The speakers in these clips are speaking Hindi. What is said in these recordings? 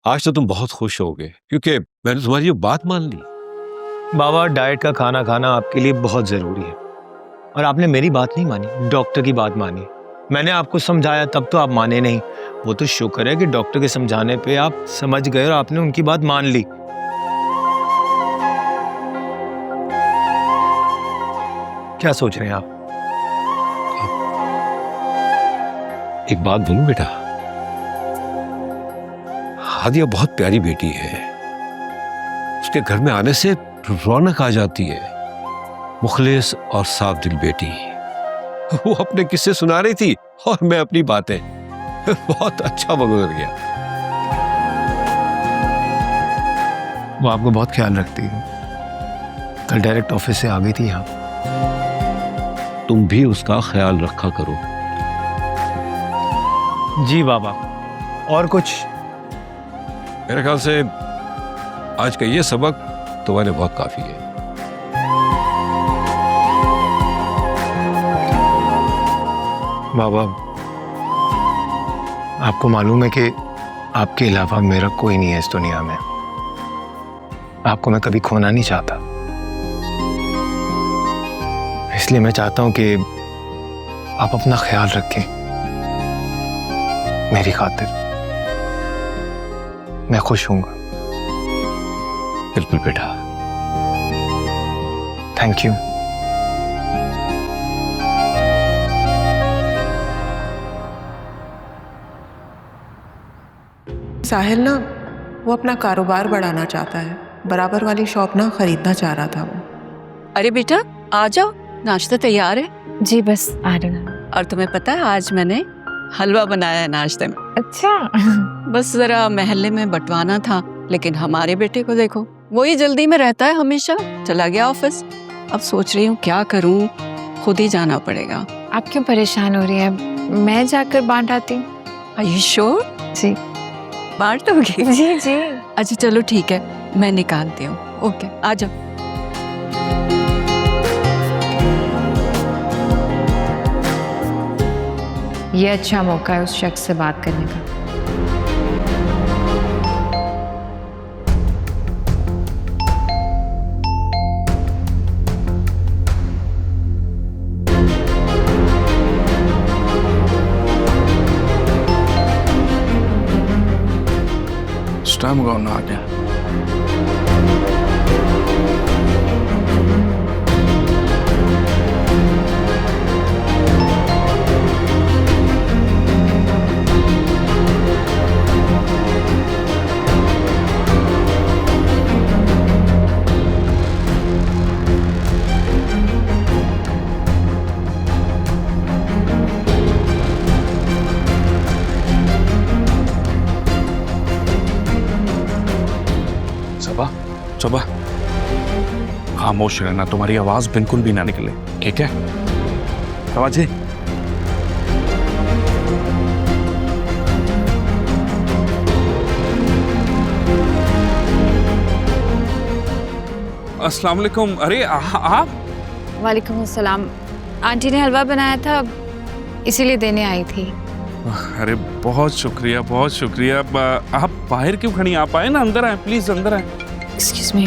आज तो तुम बहुत खुश होगे क्योंकि मैंने तुम्हारी ये बात मान ली। बाबा, डाइट का खाना खाना आपके लिए बहुत जरूरी है और आपने मेरी बात नहीं मानी, डॉक्टर की बात मानी। मैंने आपको समझाया तब तो आप माने नहीं। वो तो शुक्र है कि डॉक्टर के समझाने पे आप समझ गए और आपने उनकी बात मान ली। क्या सोच रहे हैं आप? एक बात बोलूं बेटा, हादिया बहुत प्यारी बेटी है। उसके घर में आने से रौनक आ जाती है। मुखलिस और साफ दिल बेटी। वो अपने किस्से सुना रही थी और मैं अपनी बातें। बहुत अच्छा वक्त गुजर गया। वो आपको बहुत ख्याल रखती है। कल डायरेक्ट ऑफिस से आ गई थी यहाँ। तुम भी उसका ख्याल रखा करो। जी बाबा। और कुछ? मेरे ख्याल से आज का ये सबक तुम्हारे बहुत काफी है। बाबा, आपको मालूम है कि आपके अलावा मेरा कोई नहीं है इस दुनिया में। आपको मैं कभी खोना नहीं चाहता। इसलिए मैं चाहता हूं कि आप अपना ख्याल रखें मेरी खातिर। मैं खुश हूंगा। बिल्कुल बेटा। Thank you. साहिल ना, वो अपना कारोबार बढ़ाना चाहता है। बराबर वाली शॉप ना खरीदना चाह रहा था वो। अरे बेटा, आ जाओ, नाश्ता तैयार है। जी बस आ रहे हैं। और तुम्हें पता है आज मैंने हलवा बनाया है नाश्ते में। अच्छा। बस जरा महल्ले में बंटवाना था, लेकिन हमारे बेटे को देखो, वही जल्दी में रहता है हमेशा। चला गया ऑफिस। अब सोच रही हूँ क्या करूँ, खुद ही जाना पड़ेगा। आप क्यों परेशान हो रही हैं? मैं जाकर बांट आती हूँ। Are you sure? जी बांट दोगी? जी जी। अच्छा चलो ठीक है, मैं निकालती हूँ। ओके, आ जाओ। ये अच्छा मौका है उस शख्स से बात करने का। टाइम कौन आ गया? सबा, खामोश रहना, तुम्हारी आवाज बिल्कुल भी ना निकले, ठीक है? आवाज़। अस्सलाम वालेकुम। अरे आप? वालेकुम अस्सलाम। आंटी ने हलवा बनाया था, इसीलिए देने आई थी। अरे बहुत शुक्रिया, बहुत शुक्रिया। आप बाहर क्यों खड़ी? आप आए ना, अंदर आए प्लीज, अंदर आए। Excuse me.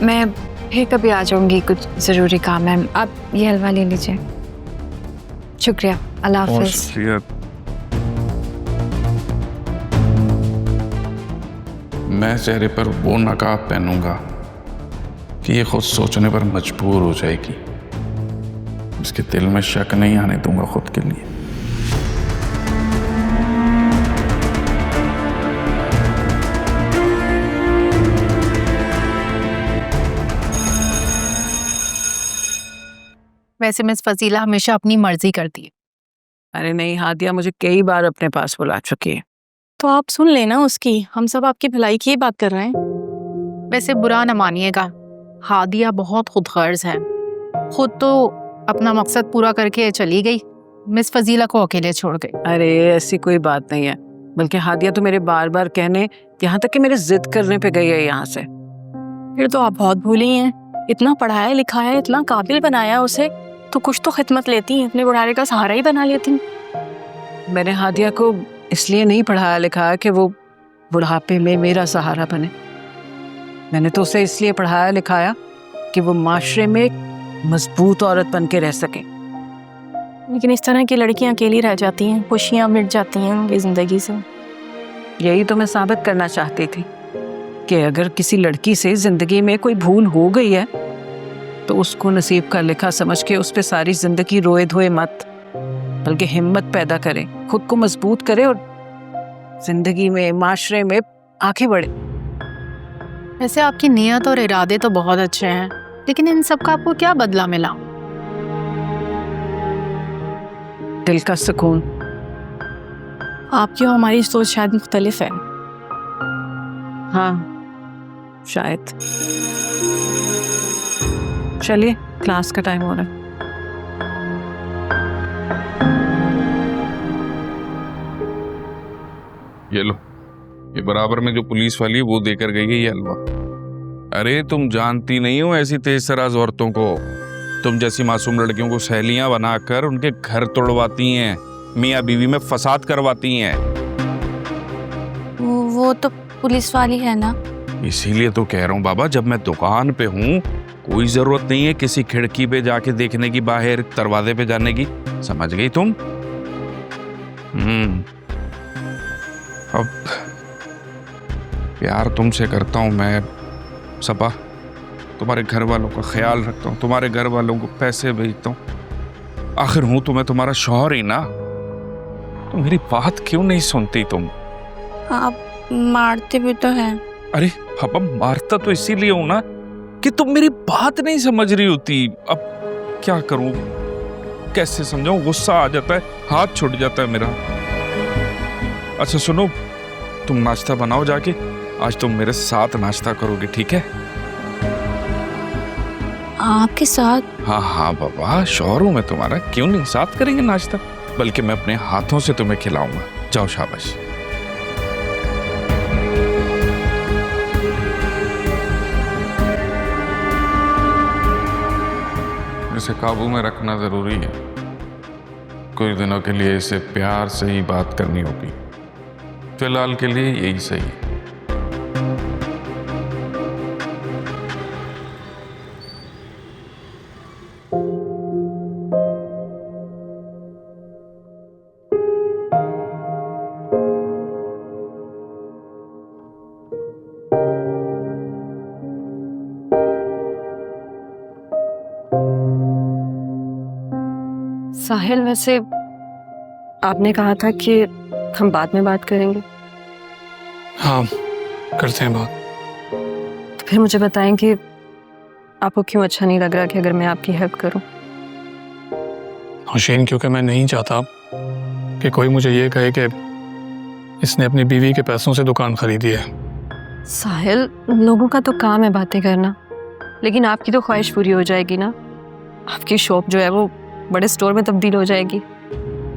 मैं फिर कभी आ जाऊंगी, कुछ ज़रूरी काम है। आप ये हलवा ले लीजिए। शुक्रिया, अल्लाह बहुत हाफ़िज़। शुक्रिया। मैं चेहरे पर वो नकाब पहनूंगा कि ये खुद सोचने पर मजबूर हो जाएगी। इसके दिल में शक नहीं आने दूंगा खुद के लिए। वैसे मिस फजीला हमेशा अपनी मर्जी करती है। अरे नहीं हादिया, मुझे कई बार अपने पास बुला चुकी है। तो आप सुन लेना उसकी, हम सब आपकी भलाई की ही बात कर रहे हैं। वैसे बुरा न मानिएगा, हादिया बहुत खुदगर्ज है। खुद तो अपना मकसद पूरा करके चली गई, मिस फजीला को अकेले छोड़ गई। अरे ऐसी कोई बात नहीं है, बल्कि हादिया तो मेरे बार बार कहने, यहाँ तक कि मेरे जिद करने पे गई है यहाँ से। फिर तो आप बहुत भूली हैं, इतना पढ़ाया लिखाया, इतना काबिल बनाया उसे, तो कुछ तो खिदमत लेती, अपने बुढ़ारे का सहारा ही बना लेती। मैंने हादिया को इसलिए नहीं पढ़ाया लिखाया कि वो बुढ़ापे में मेरा सहारा बने। मैंने तो उसे इसलिए पढ़ाया लिखाया कि वो माशरे में एक मजबूत औरत बन के रह सके। लेकिन इस तरह की लड़कियां अकेली रह जाती हैं, खुशियां मिट जाती हैं उनकी ज़िंदगी से। यही तो मैं साबित करना चाहती थी कि अगर किसी लड़की से जिंदगी में कोई भूल हो गई है तो उसको नसीब का लिखा समझ के उस पर सारी जिंदगी रोए धोए मत, बल्कि हिम्मत पैदा करे, खुद को मजबूत करे और जिंदगी में माशरे में आगे बढ़े। वैसे आपकी नीयत और इरादे तो बहुत अच्छे हैं, लेकिन इन सब का आपको क्या बदला मिला? दिल का सुकून। आपकी और हमारी सोच शायद मुख्तलिफ है। हाँ शायद। चलिए क्लास का टाइम हो रहा है। ये लो, ये बराबर में जो पुलिस वाली है वो देकर गई है ये हलवा। अरे तुम जानती नहीं हो ऐसी तेज तराज औरतों को। तुम जैसी मासूम लड़कियों को सहेलियां बनाकर उनके घर तोड़वाती हैं, मियाँ बीवी में फसाद करवाती हैं। वो तो पुलिस वाली है ना। इसीलिए तो कह रहा हूँ बाबा, जब मैं दुकान पे हूँ कोई जरूरत नहीं है किसी खिड़की पे जाके देखने की, बाहर दरवाजे पे जाने की। समझ गई तुम? अब प्यार तुमसे करता हूँ मैं सबा, तुम्हारे घर वालों का ख्याल रखता हूँ, तुम्हारे घर वालों को पैसे भेजता हूँ। आखिर हूँ तो मैं तुम्हारा शौहर ही ना। तो मेरी बात क्यों नहीं सुनती तुम? आप मारते भी तो हैं। अरे पापा, मारता तो इसीलिए हूं ना कि तुम मेरी बात नहीं समझ रही होती। अब क्या करूं, कैसे समझाऊं? गुस्सा आ जाता है, हाथ छूट जाता है मेरा। अच्छा सुनो, तुम नाश्ता बनाओ जाके, आज तुम मेरे साथ नाश्ता करोगे, ठीक है? आपके साथ? हाँ हाँ बाबा, शौहर हूं मैं तुम्हारा, क्यों नहीं, साथ करेंगे नाश्ता। बल्कि मैं अपने हाथों से तुम्हें खिलाऊंगा। जाओ शाबाश। इसे काबू में रखना जरूरी है। कुछ दिनों के लिए इसे प्यार से ही बात करनी होगी। फिलहाल के लिए यही सही है। साहिल, वैसे आपने कहा था कि हम बाद में बात करेंगे। हाँ करते हैं बात। तो फिर मुझे बताएं कि आपको क्यों अच्छा नहीं लग रहा कि अगर मैं आपकी हेल्प करूं? नौशीन, क्योंकि मैं नहीं चाहता कि कोई मुझे ये कहे कि इसने अपनी बीवी के पैसों से दुकान खरीदी है। साहिल, लोगों का तो काम है बातें करना, लेकिन आपकी तो ख्वाहिश पूरी हो जाएगी ना। आपकी शॉप जो है वो बड़े स्टोर में तब्दील हो जाएगी,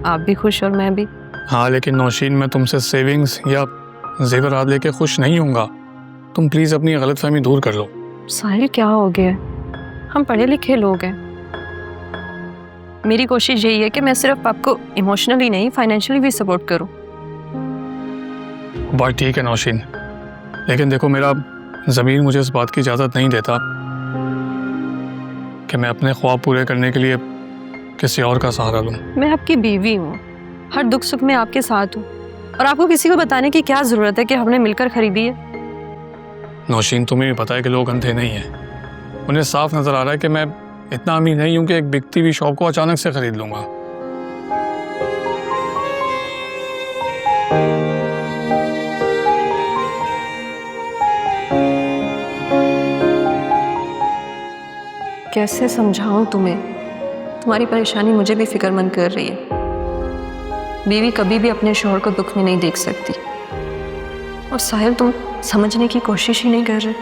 आप भी खुश और मैं भी। हाँ लेकिन नौशीन, मैं तुमसे सेविंग्स या जेवरात लेके खुश नहीं हूँगा। तुम प्लीज़ अपनी गलतफहमी दूर कर लो। साहिल, क्या हो गया? हम पढ़े लिखे लोग हैं। मेरी कोशिश यही है कि मैं सिर्फ आपको इमोशनली नहीं, फाइनेंशियली भी सपोर्ट करूं। बात ठीक है नौशीन, लेकिन देखो मेरा ज़मीर मुझे इस बात की इजाज़त नहीं देता कि मैं अपने ख्वाब पूरे करने के लिए किसी और का सहारा लूं। मैं आपकी बीवी हूँ, हर दुख सुख में आपके साथ हूँ, और आपको किसी को बताने की क्या ज़रूरत है कि हमने मिलकर खरीदी है। नौशीन, तुम्हें भी पता है कि लोग अंधे नहीं हैं। उन्हें साफ नज़र आ रहा है कि मैं इतना अमीर नहीं हूँ कि एक बिकती हुई शॉप को अचानक से खरीद लूँगा। कैसे समझाऊं तुम्हें? तुम्हारी परेशानी मुझे भी फिक्रमंद कर रही है। बीवी कभी भी अपने शौहर को दुख में नहीं देख सकती। और साहिल, तुम समझने की कोशिश ही नहीं कर रहे।